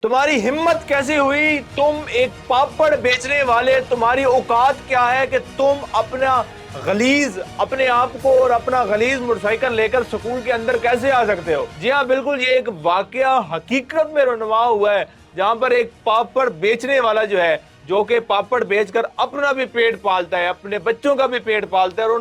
तुम्हारी हिम्मत कैसी हुई? तुम एक पापड़ बेचने वाले, तुम्हारी औकात क्या है कि तुम अपने आप को और अपना गलीज मोटरसाइकिल लेकर स्कूल के अंदर कैसे आ सकते हो? जी हाँ, बिल्कुल, ये एक वाकया हकीकत में रुनवा हुआ है, जहां पर एक पापड़ बेचने वाला जो है, जो कि पापड़ बेचकर अपना भी पेट पालता है, अपने बच्चों का भी पेट पालता है, और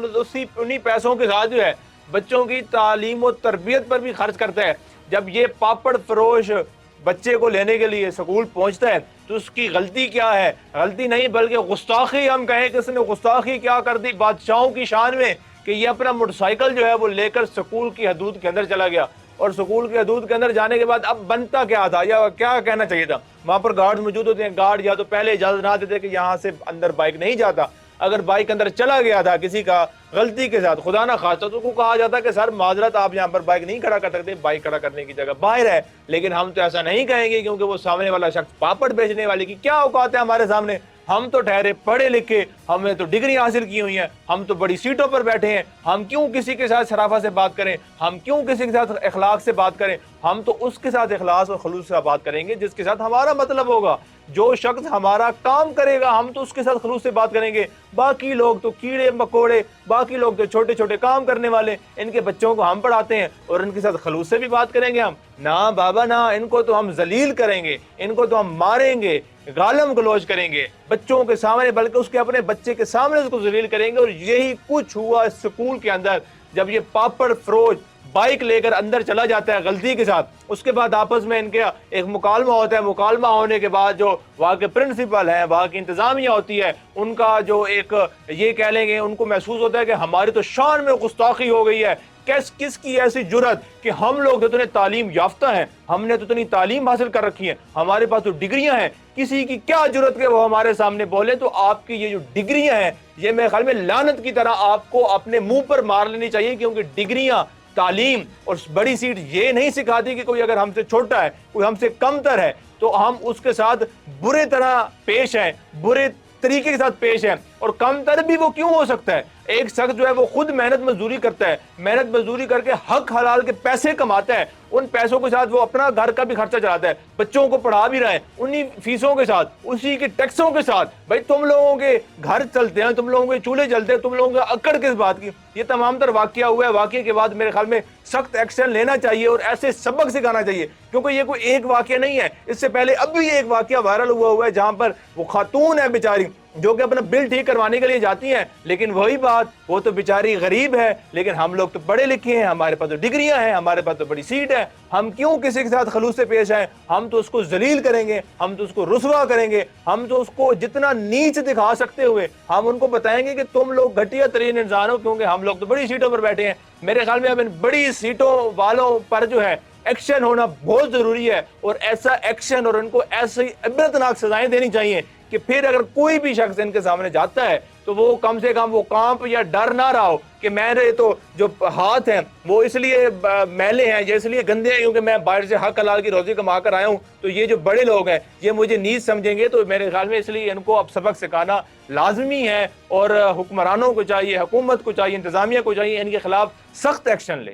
उन्हीं पैसों के साथ जो है बच्चों की तालीम और तरबियत पर भी खर्च करता है। जब ये पापड़ फरोश बच्चे को लेने के लिए स्कूल पहुंचता है तो उसकी गलती क्या है? गलती नहीं बल्कि गुस्ताखी, हम कहें कि उसने गुस्ताखी क्या कर दी बादशाहों की शान में, कि ये अपना मोटरसाइकिल जो है वो लेकर स्कूल की हदूद के अंदर चला गया। और स्कूल की हदूद के अंदर जाने के बाद अब बनता क्या था या क्या कहना चाहिए था? वहां पर गार्ड मौजूद होते हैं, गार्ड या तो पहले इजाजत ना देते कि यहाँ से अंदर बाइक नहीं जाता। अगर बाइक अंदर चला गया था किसी का गलती के साथ, खुदा ना खास्ता, तो उसको कहा जाता कि सर माजरत, आप यहाँ पर बाइक नहीं खड़ा कर सकते, बाइक खड़ा करने की जगह बाहर है। लेकिन हम तो ऐसा नहीं कहेंगे, क्योंकि वो सामने वाला शख्स पापड़ बेचने वाले की क्या औकात है हमारे सामने? हम तो ठहरे पढ़े लिखे, हमने तो डिग्री हासिल की हुई है, हम तो बड़ी सीटों पर बैठे हैं। हम क्यों किसी के साथ शराफत से बात करें? हम क्यों किसी के साथ इखलाक से बात करें? हम तो उसके साथ इखलास और खलूस से बात करेंगे जिसके साथ हमारा मतलब होगा। जो शख्स हमारा काम करेगा हम तो उसके साथ खलूस से बात करेंगे। बाकी लोग तो कीड़े मकोड़े, बाकी लोग तो छोटे छोटे काम करने वाले, इनके बच्चों को हम पढ़ाते हैं और इनके साथ खलूस से भी बात करेंगे हम? ना बाबा ना, इनको तो हम जलील करेंगे, इनको तो हम मारेंगे, गालम गलौज करेंगे बच्चों के सामने, बल्कि उसके अपने बच्चे के सामने उसको जलील करेंगे। और यही कुछ हुआ स्कूल के अंदर, जब ये पापड़ फरोज बाइक लेकर अंदर चला जाता है गलती के साथ। उसके बाद आपस में इनके एक मुकालमा होता है। मुकालमा होने के बाद जो वहाँ के प्रिंसिपल हैं, वहाँ की इंतजामिया होती है, उनका जो एक ये कह लेंगे, उनको महसूस होता है कि हमारी तो शान में गुस्ताखी हो गई है। किसकी ऐसी जुर्रत कि हम लोग तो इतने तालीम याफ्ता हैं, हमने तो इतनी तालीम हासिल कर रखी है, हमारे पास तो डिग्रियां हैं, किसी की क्या जुर्रत के वो हमारे सामने बोले? तो आपकी ये जो डिग्रियां हैं, ये मेरे ख्याल में लानत की तरह आपको अपने मुंह पर मार लेनी चाहिए, क्योंकि डिग्रियां, तालीम और बड़ी सीट ये नहीं सिखाती कि कोई अगर हमसे छोटा है, कोई हमसे कमतर है, तो हम उसके साथ बुरे तरह पेश हैं, बुरे तरीके के साथ पेश है। और कमतर भी वो क्यों हो सकता है? एक शख्स जो है वो खुद मेहनत मजदूरी करता है, मेहनत मजदूरी करके हक हलाल के पैसे कमाता है, उन पैसों के साथ वो अपना घर का भी खर्चा चलाता है, बच्चों को पढ़ा भी रहा है उन्हीं फीसों के साथ, उसी के टैक्सों के साथ। भाई तुम लोगों के घर चलते हैं, तुम लोगों के चूल्हे जलते हैं, तुम लोगों का अकड़ किस बात की? ये तमाम तर वाकया हुआ है। वाकये के बाद मेरे ख्याल में सख्त एक्शन लेना चाहिए और ऐसे सबक सिखाना चाहिए, क्योंकि ये कोई एक वाकया नहीं है। इससे पहले अब भी एक वाकया वायरल हुआ है, जहां पर वो खातून है बेचारी, जो कि अपना बिल ठीक करवाने के लिए जाती हैं, लेकिन वही बात, वो तो बेचारी गरीब है, लेकिन हम लोग तो पढ़े लिखे हैं, हमारे पास तो डिग्रियां हैं, हमारे पास तो बड़ी सीट है। हम क्यों किसी के साथ खलूस से पेश आए? हम तो उसको जलील करेंगे, हम तो उसको रुसवा करेंगे, हम तो उसको जितना नीच दिखा सकते हुए हम उनको बताएंगे कि तुम लोग घटिया तरीन इंसान हो, क्योंकि हम लोग तो बड़ी सीटों पर बैठे हैं। मेरे ख्याल में अब इन बड़ी सीटों वालों पर जो है एक्शन होना बहुत जरूरी है, और ऐसा एक्शन और उनको ऐसी इबरतनाक सजाएं देनी चाहिए कि फिर अगर कोई भी शख्स इनके सामने जाता है तो वो कम से कम वो कांप या डर ना रहा हो कि मेरे तो जो हाथ हैं वो इसलिए मैले हैं या इसलिए गंदे हैं क्योंकि मैं बाहर से हक हलाल की रोजी कमा कर आया हूँ, तो ये जो बड़े लोग हैं ये मुझे नीच समझेंगे। तो मेरे ख्याल में इसलिए इनको अब सबक सिखाना लाजमी है, और हुक्मरानों को चाहिए, हुकूमत को चाहिए, इंतजामिया को चाहिए, इनके खिलाफ सख्त एक्शन ले।